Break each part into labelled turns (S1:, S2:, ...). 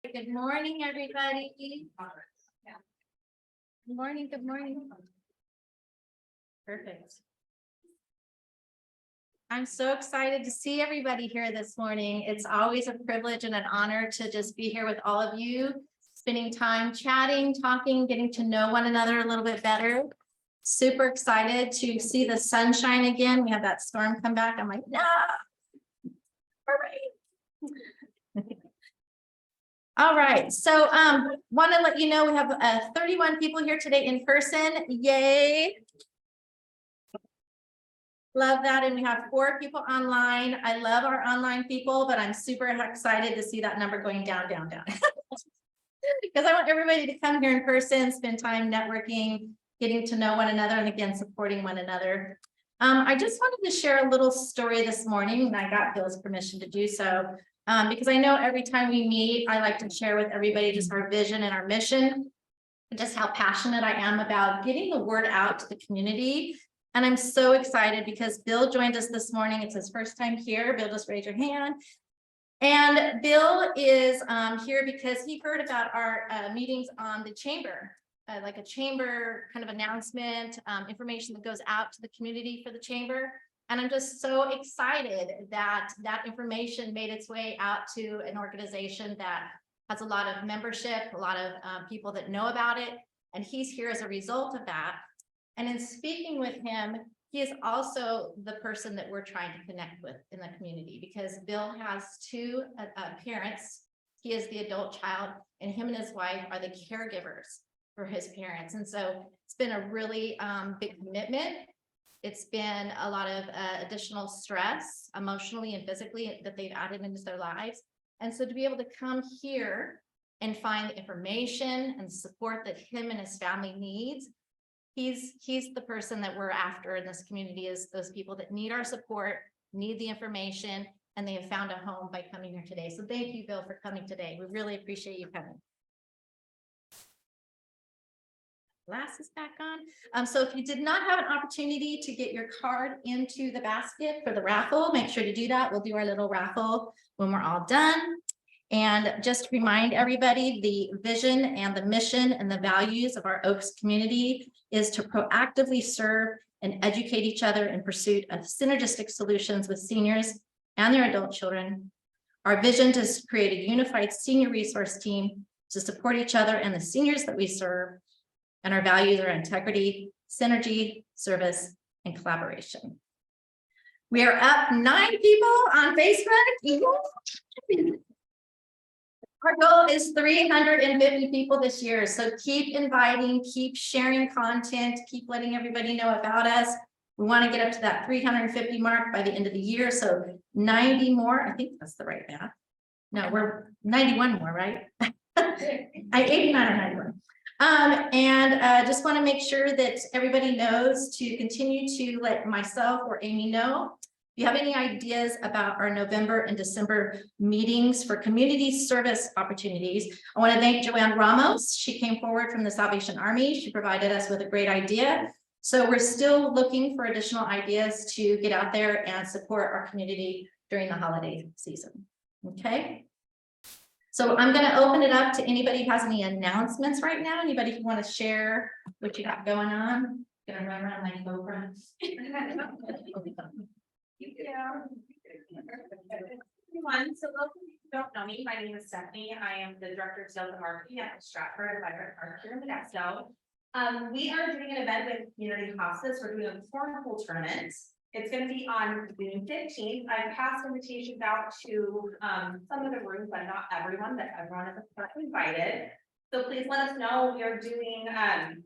S1: Good morning, everybody. Good morning, good morning. Perfect. I'm so excited to see everybody here this morning. It's always a privilege and an honor to just be here with all of you, spending time chatting, talking, getting to know one another a little bit better. Super excited to see the sunshine again. We had that storm come back. I'm like, no. All right. All right, so want to let you know we have 31 people here today in person. Yay. Love that. And we have 4 people online. I love our online people, but I'm super excited to see that number going down, down, down. Because I want everybody to come here in person, spend time networking, getting to know one another, and again, supporting one another. I just wanted to share a little story this morning, and I got Bill's permission to do so. Because I know every time we meet, I like to share with everybody just our vision and our mission, and just how passionate I am about getting the word out to the community. And I'm so excited because Bill joined us this morning. It's his first time here. Bill, just raise your hand. And Bill is here because he heard about our meetings on the chamber, like a chamber kind of announcement, information that goes out to the community for the chamber. And I'm just so excited that that information made its way out to an organization that has a lot of membership, a lot of people that know about it. And he's here as a result of that. And in speaking with him, he is also the person that we're trying to connect with in the community, because Bill has 2 parents. He is the adult child, and him and his wife are the caregivers for his parents. And so it's been a really big commitment. It's been a lot of additional stress, emotionally and physically, that they've added into their lives. And so to be able to come here and find the information and support that him and his family needs, he's the person that we're after in this community, is those people that need our support, need the information, and they have found a home by coming here today. So thank you, Bill, for coming today. We really appreciate you coming. Glasses back on. So if you did not have an opportunity to get your card into the basket for the raffle, make sure to do that. We'll do our little raffle when we're all done. And just to remind everybody, the vision and the mission and the values of our Oaks community is to proactively serve and educate each other in pursuit of synergistic solutions with seniors and their adult children. Our vision is to create a unified senior resource team to support each other and the seniors that we serve. And our values are integrity, synergy, service, and collaboration. We are up 9 people on Facebook. Our goal is 350 people this year. So keep inviting, keep sharing content, keep letting everybody know about us. We want to get up to that 350 mark by the end of the year. So 90 more, I think that's the right math. No, we're 91 more, right? 89 or 91. Just want to make sure that everybody knows to continue to let myself or Amy know if you have any ideas about our November and December meetings for community service opportunities. I want to thank Joanne Ramos. She came forward from the Salvation Army. She provided us with a great idea. So we're still looking for additional ideas to get out there and support our community during the holiday season. Okay. So I'm going to open it up to anybody who has any announcements right now. Anybody who want to share what you got going on? Gonna run around like Oprah.
S2: Yeah. Everyone, so those of you who don't know me, my name is Stephanie. I am the director of sales and marketing at Stratford Environment Park here in Modesto. We are doing an event with Community Hospice. We're doing a cornhole tournament. It's going to be on June 15th. I've passed invitations out to some of the rooms, but not everyone, but everyone is invited. So please let us know. We are doing and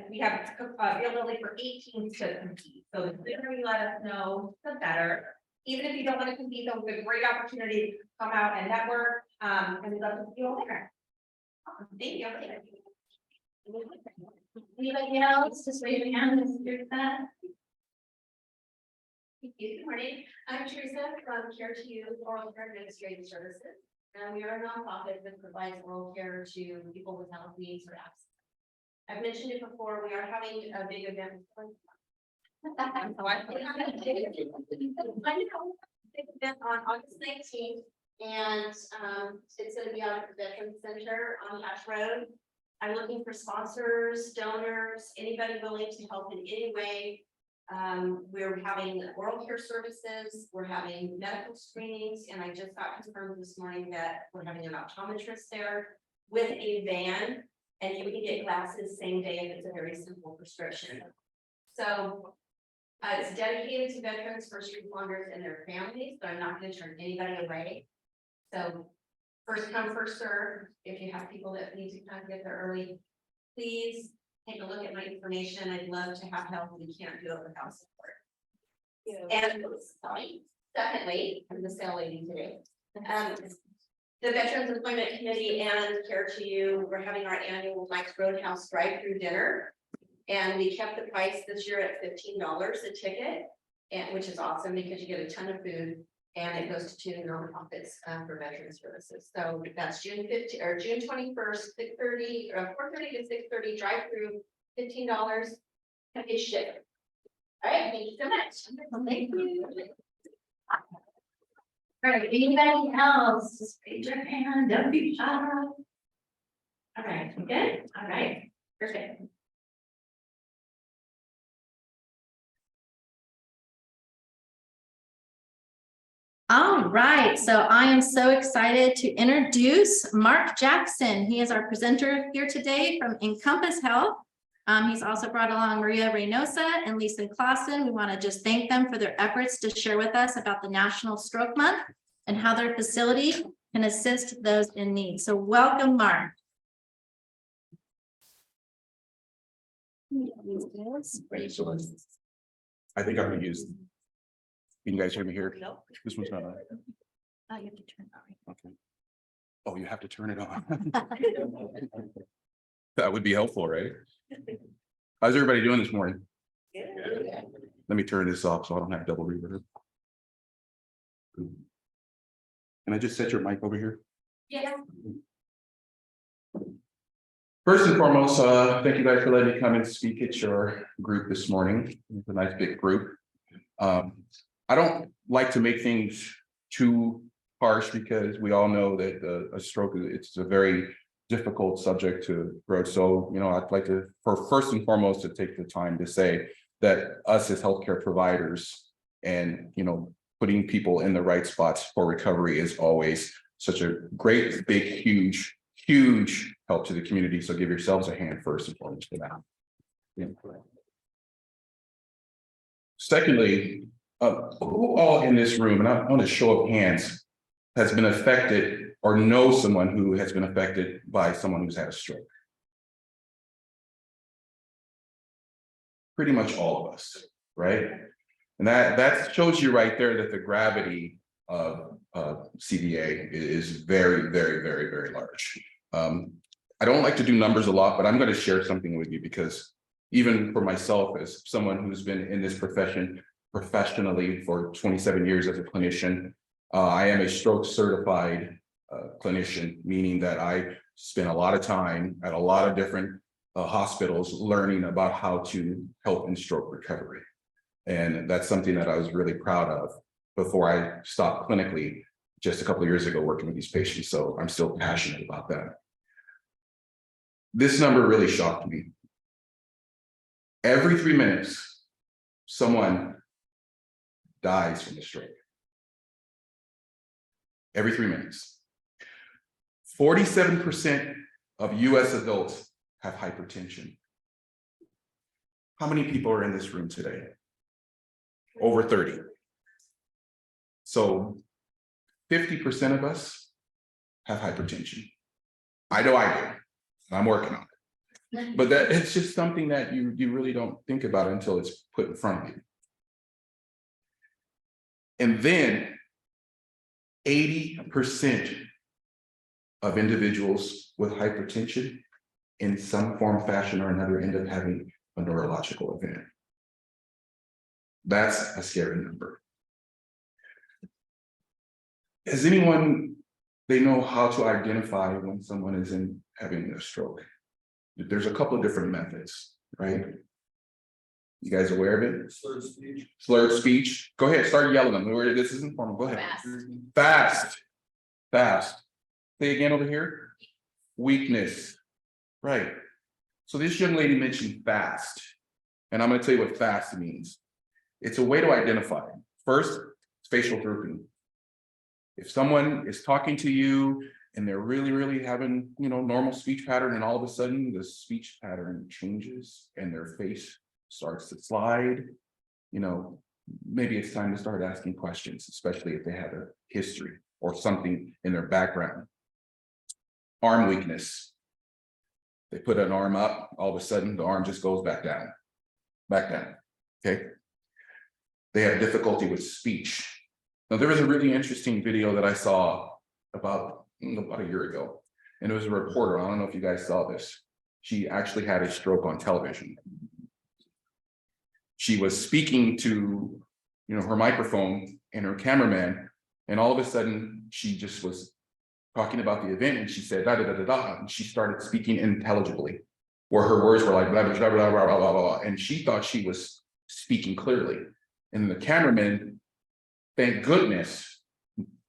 S2: we have availability for 18 to compete. So the sooner you let us know, the better. Even if you don't want to compete, though, it's a great opportunity to come out and network. And we'd love to see you all there. Thank you.
S1: Anybody else? Just raise your hand and do that.
S3: Good morning. I'm Teresa from Care to You Oral Care Administrative Services. And we are a nonprofit that provides oral care to people with health needs or absence. I've mentioned it before, we are having a big event. On August 19th And it's gonna be out at the Veterans Center on Ash Road. I'm looking for sponsors, donors, anybody willing to help in any way. We're having oral care services, we're having medical screenings, and I just got confirmed this morning that we're having an optometrist there with a van, and you can get glasses same day if it's a very simple prescription. So it's dedicated to veterans, first responders, and their families, but I'm not going to turn anybody away. So first come, first serve. If you have people that need to kind of get there early, please take a look at my information. I'd love to have help. We can't do it without support. And secondly, I'm the sale lady today. The Veterans Employment Committee and Care to You, we're having our annual Mike's Roadhouse drive-through dinner. And we kept the price this year at $15 a ticket, and which is awesome because you get a ton of food. And it goes to 2 nonprofits for veteran services. So that's June 15th or June 21st, 6:30 or 4:30 to 6:30 drive through, $15. It's shipped. All right, thank you so much. Thank you. All right, anybody else? Just raise your hand. Don't be shy. All right, good. All right, perfect.
S1: All right, so I am so excited to introduce Mark Jackson. He is our presenter here today from Encompass Health. He's also brought along Maria Reynosa and Lisa Clausen. We want to just thank them for their efforts to share with us about the National Stroke Month and how their facility can assist those in need. So welcome, Mark.
S4: I think I'm gonna use. Can you guys hear me here?
S1: No.
S4: This one's not on.
S1: Oh, you have to turn it
S4: Okay. Oh, you have to turn it on. That would be helpful, right? How's everybody doing this morning? Let me turn this off so I don't have double reverb. Can I just set your mic over here?
S3: Yeah.
S4: First and foremost, thank you guys for letting me come and speak at your group this morning. It's a nice big group. I don't like to make things too harsh because we all know that a stroke it's a very difficult subject to broach. So, you know, I'd like to, first and foremost, to take the time to say that us as healthcare providers and, you know, putting people in the right spots for recovery is always such a great, big, huge help to the community. So give yourselves a hand first and foremost for that. Yeah. Secondly, who all in this room, and I want a show of hands, has been affected or knows someone who has been affected by someone who's had a stroke? Pretty much all of us, right? And that shows you right there that the gravity of CVA is very, very, very, very large. I don't like to do numbers a lot, but I'm going to share something with you because even for myself, as someone who's been in this profession professionally for 27 years as a clinician, I am a stroke certified clinician, meaning that I spend a lot of time at a lot of different hospitals learning about how to help in stroke recovery. And that's something that I was really proud of before I stopped clinically just a couple of years ago working with these patients. So I'm still passionate about that. This number really shocked me. Every 3 minutes, someone dies from a stroke. Every 3 minutes. 47% of US adults have hypertension. How many people are in this room today? Over 30. So 50% of us have hypertension. I know I do. I'm working on it. But that it's just something that you really don't think about until it's put in front of you. And then 80% of individuals with hypertension in some form, fashion, or another end up having a neurological event. That's a scary number. Has anyone, they know how to identify when someone is having a stroke? There's a couple of different methods, right? You guys aware of it? Slurred speech. Slurred speech. Go ahead, start yelling them. This is informal. Go ahead.
S3: Fast.
S4: Fast. Fast. Say again over here. Weakness. Right. So this young lady mentioned fast. And I'm going to tell you what fast means. It's a way to identify. First, facial drooping. If someone is talking to you and they're really having, normal speech pattern, and all of a sudden the speech pattern changes and their face starts to slide, maybe it's time to start asking questions, especially if they have a history or something in their background. Arm weakness. They put an arm up, all of a sudden the arm just goes back down, okay? They have difficulty with speech. Now, there was a really interesting video that I saw about a year ago, and it was a reporter. I don't know if you guys saw this. She actually had a stroke on television. She was speaking to, her microphone and her cameraman, and all of a sudden she just was talking about the event, and she said da da da da da, and she started speaking intelligibly, where her words were like blah blah blah blah blah blah blah, blah, and she thought she was speaking clearly, and the cameraman, thank goodness,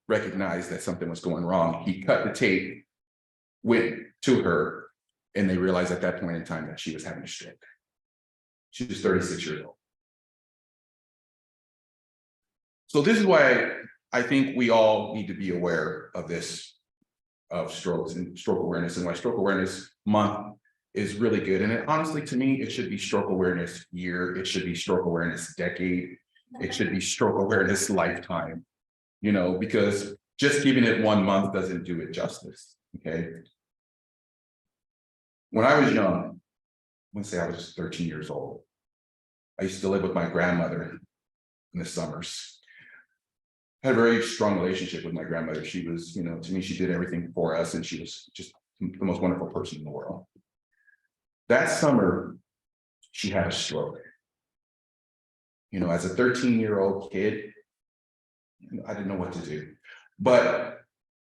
S4: recognized that something was going wrong. He cut the tape, went to her, and they realized at that point in time that she was having a stroke. She was 36 years old. So this is why I think we all need to be aware of this, of strokes and stroke awareness, and why Stroke Awareness Month is really good. And honestly, to me, it should be Stroke Awareness Year. It should be Stroke Awareness Decade. It should be Stroke Awareness Lifetime, because just giving it 1 month doesn't do it justice, okay? When I was young, I'm gonna say I was 13 years old, I used to live with my grandmother in the summers. I had a very strong relationship with my grandmother. She was, to me, she did everything for us, and she was just the most wonderful person in the world. That summer, she had a stroke. As a 13-year-old kid, I didn't know what to do. But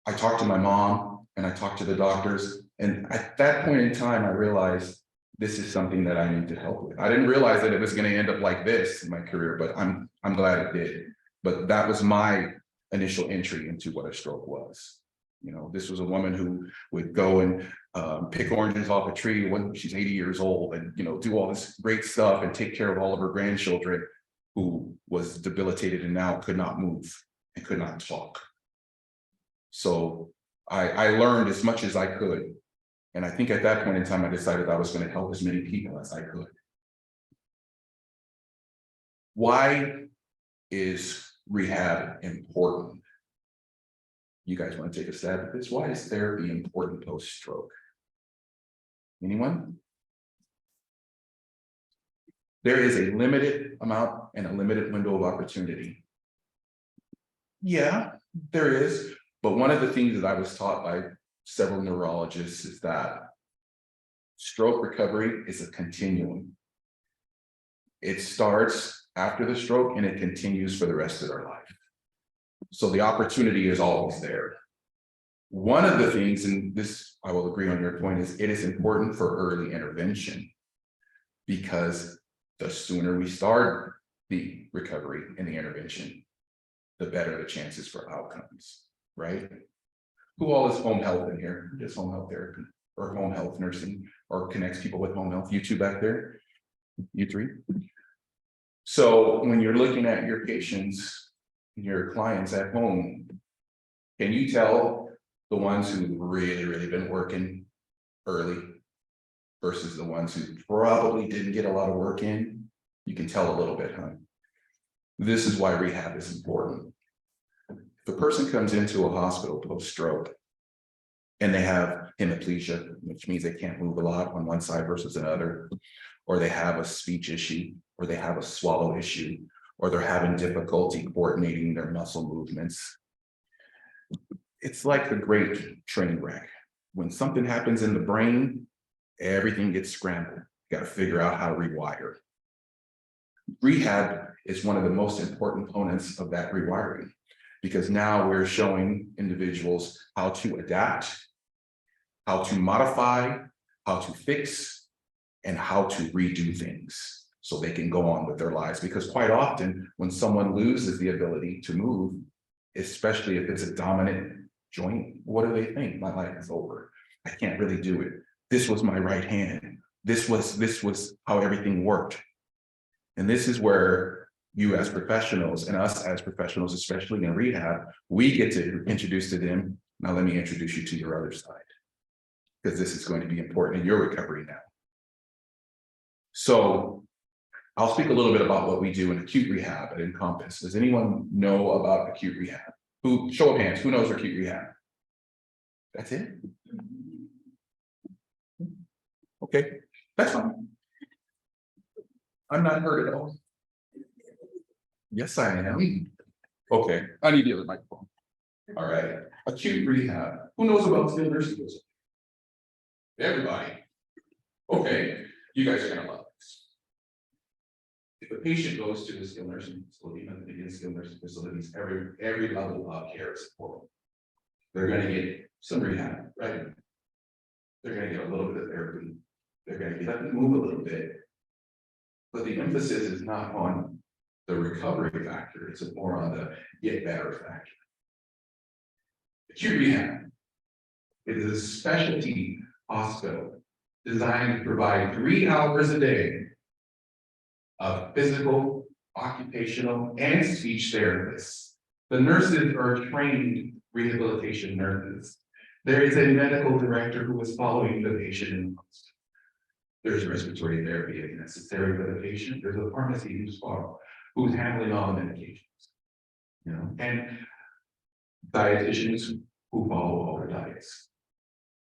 S4: I talked to my mom and I talked to the doctors. And at that point in time, I realized this is something that I need to help with. I didn't realize that it was going to end up like this in my career, but I'm glad it did. But that was my initial entry into what a stroke was. This was a woman who would go and pick oranges off a tree when she's 80 years old, and do all this great stuff and take care of all of her grandchildren, who was debilitated and now could not move and could not talk. So I learned as much as I could. And I think at that point in time, I decided I was going to help as many people as I could. Why is rehab important? You guys want to take a stab at this? Why is therapy important post-stroke? Anyone? There is a limited amount and a limited window of opportunity. Yeah, there is. But one of the things that I was taught by several neurologists is that stroke recovery is a continuum. It starts after the stroke and it continues for the rest of their life. So the opportunity is always there. One of the things, and this I will agree on your point, is it is important for early intervention, because the sooner we start the recovery and the intervention, the better the chances for outcomes, right? Who all is home health in here? Does home health therapy or home health nursing or connects people with home health? You two back there? You three? So when you're looking at your patients, your clients at home, can you tell the ones who've really been working early versus the ones who probably didn't get a lot of work in? You can tell a little bit, huh? This is why rehab is important. If a person comes into a hospital post-stroke and they have hemiplegia, which means they can't move a lot on one side versus another, or they have a speech issue, or they have a swallow issue, or they're having difficulty coordinating their muscle movements, it's like a great train wreck. When something happens in the brain, everything gets scrambled. You got to figure out how to rewire. Rehab is one of the most important components of that rewiring, because now we're showing individuals how to adapt, how to modify, how to fix, and how to redo things so they can go on with their lives. Because quite often when someone loses the ability to move, especially if it's a dominant joint, what do they think? My life is over. I can't really do it. This was my right hand. This was how everything worked. And this is where you as professionals and us as professionals, especially in rehab, we get to introduce to them. Now, let me introduce you to your other side, because this is going to be important in your recovery now. So I'll speak a little bit about what we do in acute rehab at Encompass. Does anyone know about acute rehab? Who, show of hands, who knows acute rehab? That's it? Okay, that's fine. I'm not hurt at all. Yes, I am. Okay, I need the other microphone. All right, acute rehab. Who knows about skilled nursing facility? Everybody. Okay, you guys are gonna love this. If a patient goes to the skilled nursing facility, and in skilled nursing facilities, every level of care is important. They're gonna get some rehab, right? They're gonna get a little bit of therapy. They're gonna get up and move a little bit. But the emphasis is not on the recovery factor, it's more on the get better factor. Acute rehab is a specialty hospital designed to provide 3 hours a day of physical, occupational, and speech therapists. The nurses are trained rehabilitation nurses. There is a medical director who is following the patient in the hospital. There's respiratory therapy if necessary for the patient. There's a pharmacy who's handling all the medications. You know, and dietitians who follow all their diets.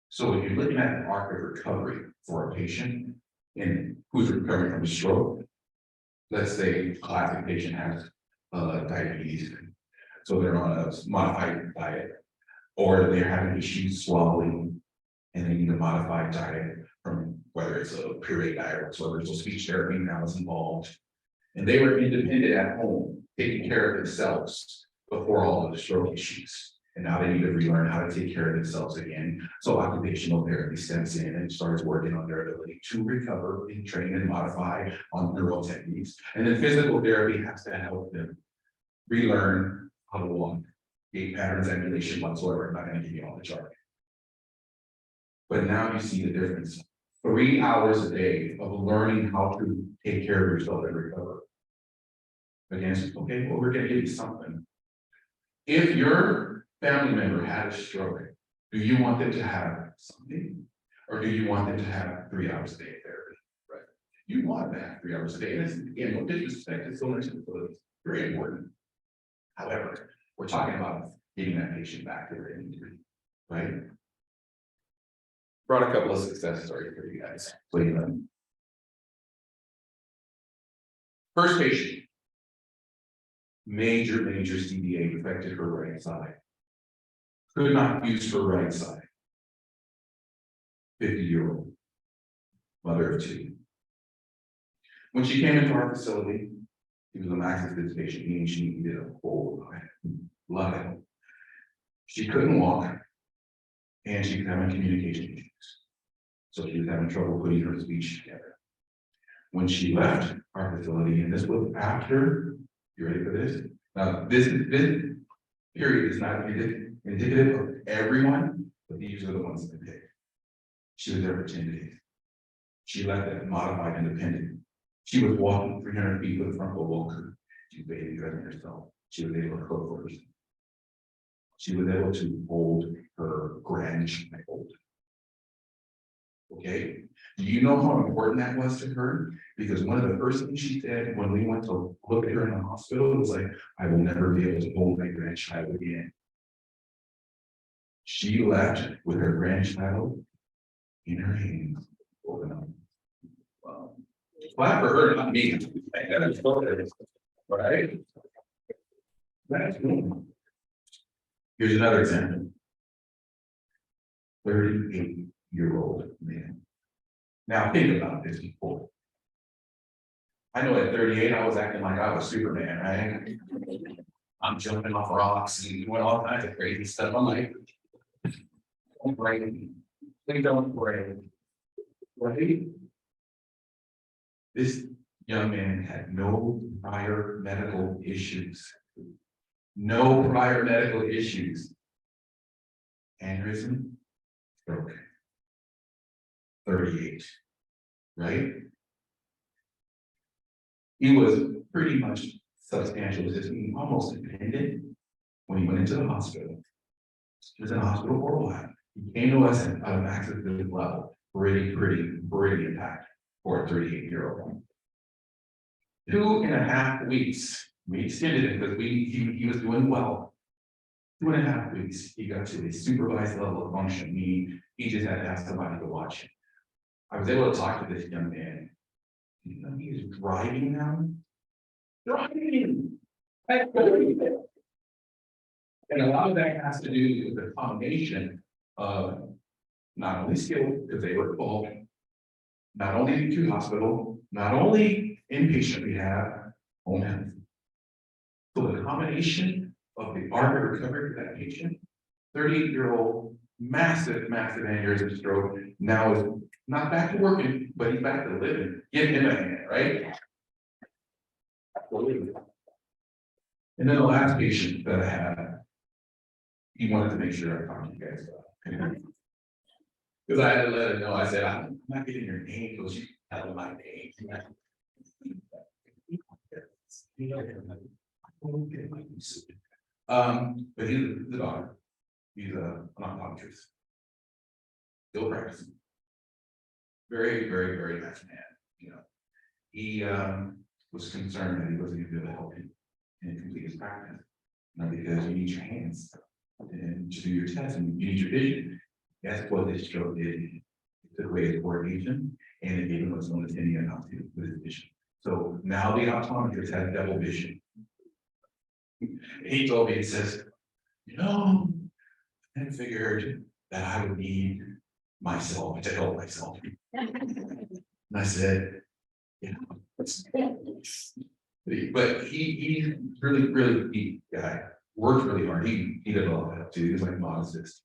S4: So if you're looking at the arc of recovery for a patient and who's recovering from a stroke, let's say a classic patient has diabetes, so they're on a modified diet, or they're having issues swallowing and they need a modified diet from whether it's a puree diet or so there's a speech therapy now is involved. And they were independent at home, taking care of themselves before all of the stroke issues. And now they need to relearn how to take care of themselves again. So occupational therapy steps in and starts working on their ability to recover and train and modify on neural techniques. And then physical therapy has to help them relearn how to walk, gait patterns, emulation whatsoever. I'm not going to give you all the chart. But now you see the difference. 3 hours a day of learning how to take care of yourself and recover. Against, okay, well, we're going to give you something. If your family member had a stroke, do you want them to have something? Or do you want them to have 3 hours a day of therapy? Right. You want them to have 3 hours a day. And it's, again, no disrespect to skilled nursing facilities. Very important. However, we're talking about getting that patient back to their injury, right? Brought a couple of success stories for you guys. So you know. First patient. Major CDA affected her right side. Could not use her right side. 50-year-old mother of 2. When she came into our facility, he was a max patient, meaning she needed a whole lot of help. She couldn't walk, and she was having communication issues. So she was having trouble putting her speech together. When she left our facility, and this was after, you ready for this? Now, this period is not indicative of everyone, but these are the ones that picked. She was there for 10 days. She left at modified independent. She was walking 300 feet with a front row walker. She was baby dressing herself. She was able to cook for herself. She was able to hold her grandchild. Okay, do you know how important that was to her? Because one of the first things she said when we went to look at her in the hospital was like, I will never be able to hold my grandchild again. She left with her grandchild in her hands. Wow. Clap for her, not me. Right? That's cool. Here's another example. 38-year-old man. Now think about this before. I know at 38, I was acting like I was Superman, right? I'm jumping off rocks and doing all kinds of crazy stuff. I'm like, don't break me. Please don't break. Right? This young man had no prior medical issues. No prior medical issues. aneurysm, stroke. 38, right? He was pretty much substantial, just being almost dependent when he went into the hospital. He was in the hospital for a while. He came to us at an access level, pretty impacted for a 38-year-old. 2.5 weeks, we extended it because he was doing well. 2.5 weeks, he got to a supervised level of function, meaning he just had to have somebody to watch him. I was able to talk to this young man. You know, he is driving now. Driving. That's crazy. And a lot of that has to do with the combination of not only skill, because they were involved, not only the acute hospital, not only inpatient rehab, home health. So the combination of the art of recovery for that patient, 38-year-old, massive aneurysm stroke, now is not back to working, but he's back to living. Give him a hand, right? Absolutely. And then the last patient that I had, he wanted to make sure I talked to you guys about. Because I had to let him know, I said, I'm not getting your name, because you tell my name. But he's the doctor. He's an optometrist. Still practicing. Very nice man, you know. He was concerned that he wasn't going to be able to help him and complete his practice. You know, because you need your hands and to do your test and you need your vision. That's what this stroke did. It took away his coordination and it gave him what's known as tendinopathy with his vision. So now the optometrist has double vision. He told me, he says, you know, I figured that I would need myself to help myself. And I said, yeah. But he's really deep guy, worked really hard. He did a lot of that too. He was like modest,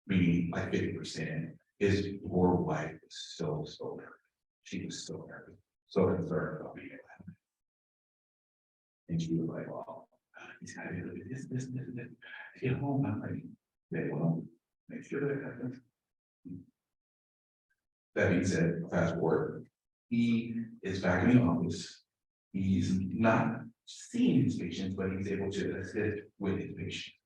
S4: meaning like 50%. His poor wife was so nervous. She was so nervous, so concerned about being able to have it. And she was like, well, he's got to do this. Get home. I'm like, okay, well, make sure that happens. That being said, fast forward, he is back in the office. He's not seeing his patients, but he's able to assist with his patients,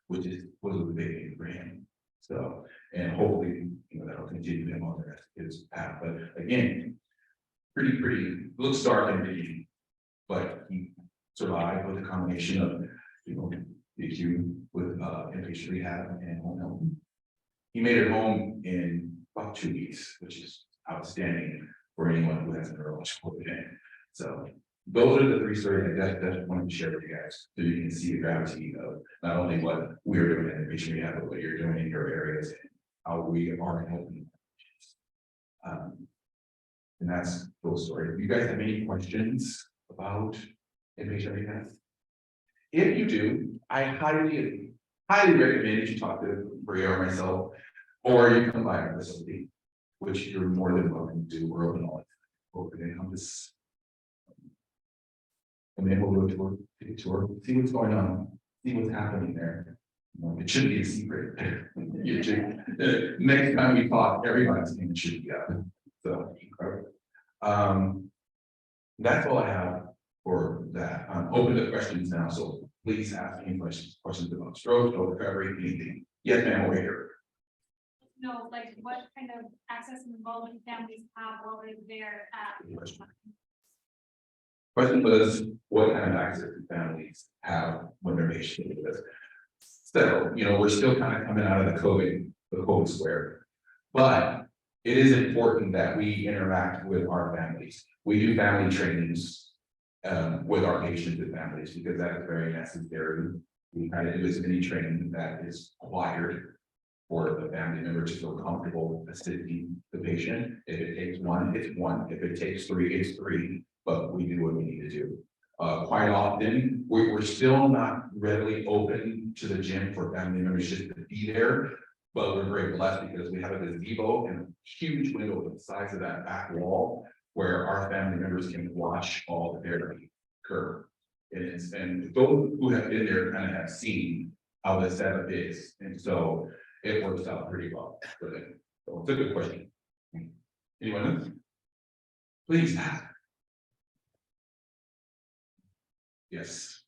S4: which was a big thing for him. So, and hopefully, you know, that'll continue him on the rest of his path. But again, pretty looks dark in the beginning, but he survived with a combination of, you know, the acute with inpatient rehab and home health. He made it home in about 2 weeks, which is outstanding for anyone who has a neurological event. So those are the 3 stories I just wanted to share with you guys, so you can see the gravity of not only what we're doing in inpatient rehab, but what you're doing in your areas and how we are helping. And that's those stories. If you guys have any questions about inpatient rehab, if you do, I highly recommend that you talk to Bria or myself, or you come by our facility, which you're more than welcome to do. We're open all over the Encompass. And then we'll do a tour, take a tour, see what's going on, see what's happening there. It shouldn't be a secret. Next time we talk, everybody's name should be up. So that's all I have for that. I'm open to questions now, so please ask any questions about stroke, recovery, anything. Yes, ma'am, over here.
S5: No, like what kind of access and involvement families have while they're there at.
S4: Question was, what kind of access do families have when they're patient with this? So, you know, we're still kind of coming out of the COVID square, but it is important that we interact with our families. We do family trainings with our patients and families because that is very necessary. We try to do as many trainings that is required for the family member to feel comfortable assisting the patient. If it takes 1, it's 1. If it takes 3, it's 3. But we do what we need to do. Quite often, we're still not readily open to the gym for family members just to be there. But we're very blessed because we have a gazebo and a huge window the size of that back wall where our family members can watch all the therapy occur. And those who have been there kind of have seen how the setup is. And so it works out pretty well for them. So it's a good question. Anyone else? Please ask. Yes.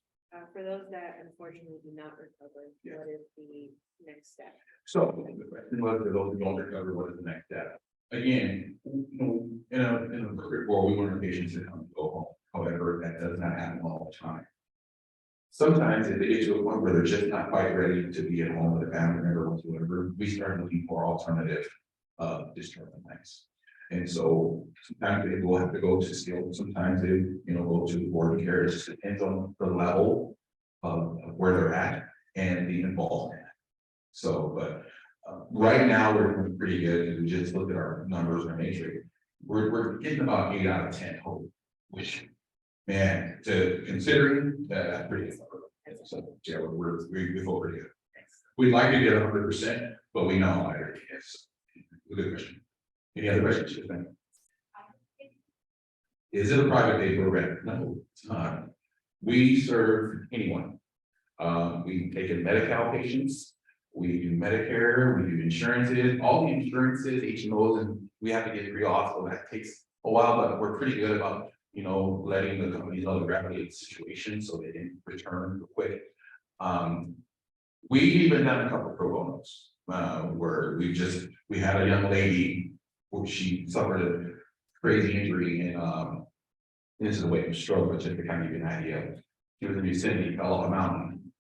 S6: For those that unfortunately do not recover,
S4: Yeah.
S6: what is the next step?
S4: So the question was, for those who don't recover, what is the next step? Again, you know, in a career where we want our patients to come go home. However, that does not happen all the time. Sometimes if they get to a point where they're just not quite ready to be at home with a family member whatsoever, we start looking for alternative discharge plans. And so sometimes they will have to go to skilled, sometimes they, go to board care. It just depends on the level of where they're at and the involvement. So, but right now, we're doing pretty good, and we just look at our numbers, our matrix. We're getting about 8 out of 10 hope, which, man, to considering that's pretty good. So, yeah, we feel pretty good. We'd like to get 100%, but we know how hard it is. Good question. Any other questions? Is it a private pay program? No, it's not. We serve anyone. We take in Medi-Cal patients. We do Medicare, we do insurances, all the insurances, HMOs, and we have to get pre-auth, so that takes a while, but we're pretty good about, letting the companies know the gravity of the situation so they can return quick. We've even done a couple of pro bonos, where we had a young lady who she suffered a crazy injury and this is a way of stroke, but just to kind of give you an idea. She was in Yosemite, fell off a mountain.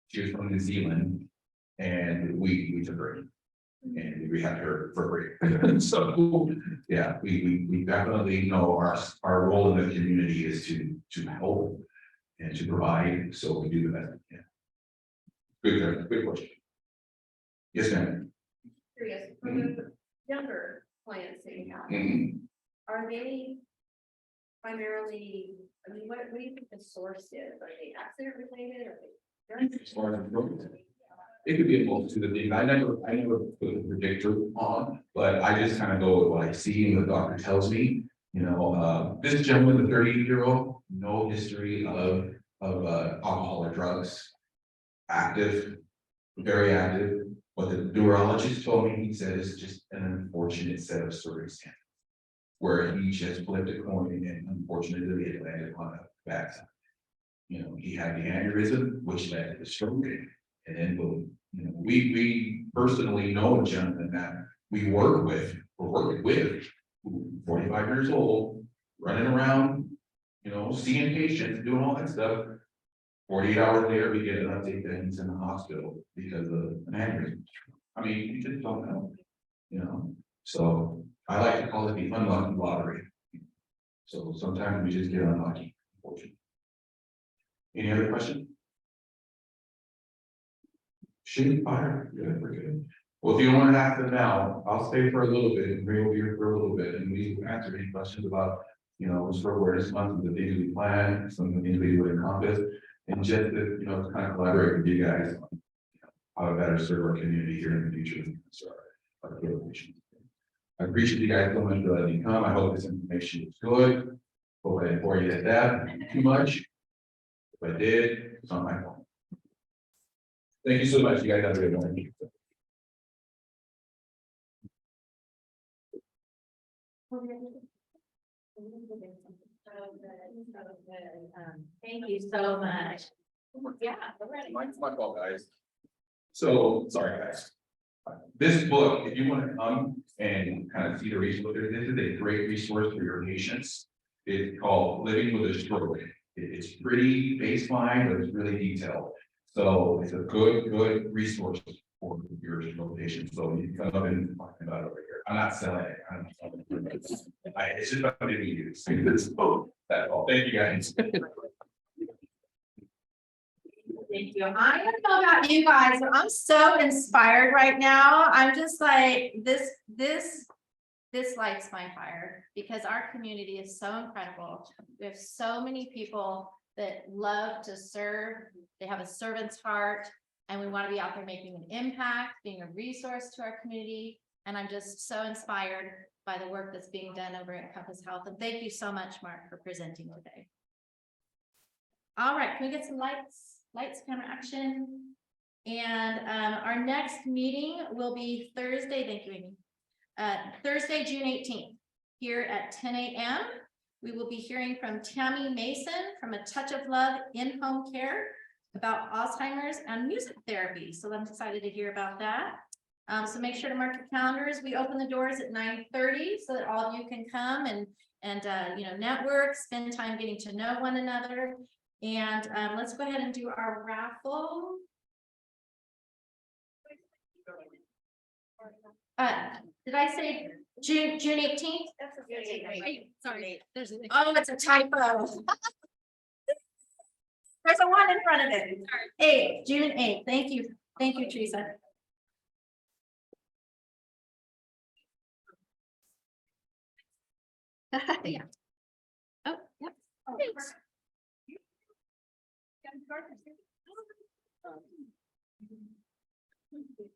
S4: She was from New Zealand. And we took her in and we had her for free. So, yeah, we definitely know our role in the community is to help and to provide, so we do the best we can. Good question. Yes, ma'am.
S3: Curious, for the younger clients that you have,
S4: Mhm.
S3: are they primarily, what do you think the source is? Are they accident related or?
S4: As far as programs, it could be a multitude of things. I never put a predictor on, but I just kind of go with what I see and the doctor tells me. This gentleman, the 38-year-old, no history of alcohol or drugs, active, very active. What the neurologist told me, he said, is just an unfortunate set of circumstances where he just flipped a coin and unfortunately it landed on a backside. He had the aneurysm, which led to the stroke. And then we personally know a gentleman that we're working with, 45 years old, running around, seeing patients, doing all that stuff. 48 hours later, we get an update that he's in the hospital because of an aneurysm. I mean, you just don't know, So I like to call it the unlucky lottery. So sometimes we just get unlucky, unfortunately. Any other question? Shooting fire, good, we're good. Well, if you don't want to ask them now, I'll stay for a little bit and bring over here for a little bit and we answer any questions about, stroke awareness month, the things we plan, some of the things we do at Encompass, and just to, to kind of collaborate with you guys on how to better serve our community here in the future. Our patients. I appreciate you guys so much for letting me come. I hope this information is good. Hope I didn't bore you to death too much. If I did, it's not my fault. Thank you so much. You guys have a good one.
S1: Thank you so much.
S3: Yeah, we're ready.
S4: My fault, guys. So, sorry, guys. This book, if you want to come and kind of see the resource, this is a great resource for your patients. It's called Living with a Stroke. It's pretty baseline, but it's really detailed. So it's a good resource for your stroke patients. So you can come up and talk about it over here. I'm not selling it. It's just about to be used. That's all. Thank you, guys.
S1: Thank you. I don't know about you guys, but I'm so inspired right now. I'm just like, this lights my fire because our community is so incredible. We have so many people that love to serve. They have a servant's heart and we want to be out there making an impact, being a resource to our community. And I'm just so inspired by the work that's being done over at Encompass Health. And thank you so much, Mark, for presenting today. All right, can we get some lights, camera, action? And our next meeting will be Thursday, thank you, Amy. Thursday, June 18th, here at 10 a.m. We will be hearing from Tammy Mason from A Touch of Love in-home care about Alzheimer's and music therapy. So I'm excited to hear about that. So make sure to mark your calendars. We open the doors at 9:30 so that all of you can come and network, spend time getting to know one another. And let's go ahead and do our raffle. Did I say June 18th?
S5: Sorry, there's a.
S1: Oh, it's a typo. There's a 1 in front of it. June 8th. Thank you. Thank you, Teresa. Yeah. Oh, yep. Thanks.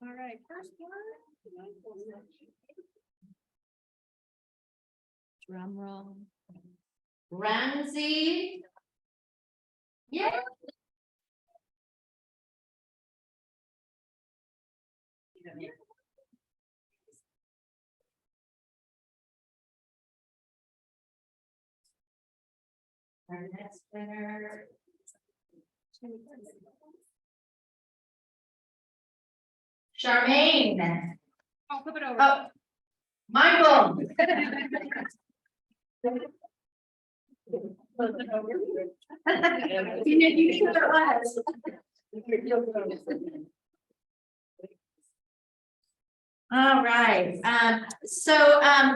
S5: All right, first one.
S1: Drum roll. Ramsey. Yeah. Our next winner. Charmaine.
S5: I'll flip it over.
S1: Oh, Michael. You sure it was. All right,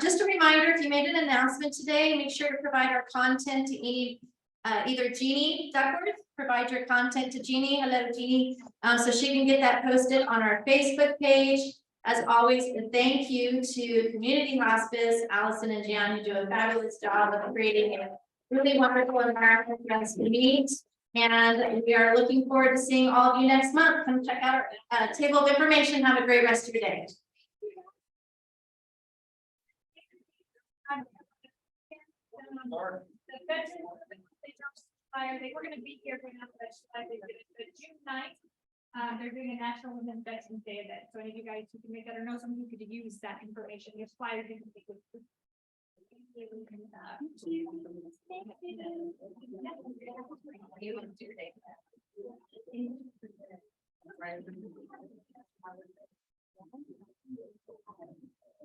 S1: just a reminder, if you made an announcement today, make sure to provide our content to either Jeannie Duckworth, provide your content to Jeannie. Hello, Jeannie. So she can get that posted on our Facebook page. As always, thank you to Community Hospice, Allison and Jan, who do a fabulous job of creating a really wonderful environment for us to meet. And we are looking forward to seeing all of you next month. Come check out our table of information. Have a great rest of your day.
S5: They were gonna be here for June 9th. They're doing a National Women's Veterans Day event, so any of you guys who can make that or know someone who could use that information, your flyers you can take with you. Thank you.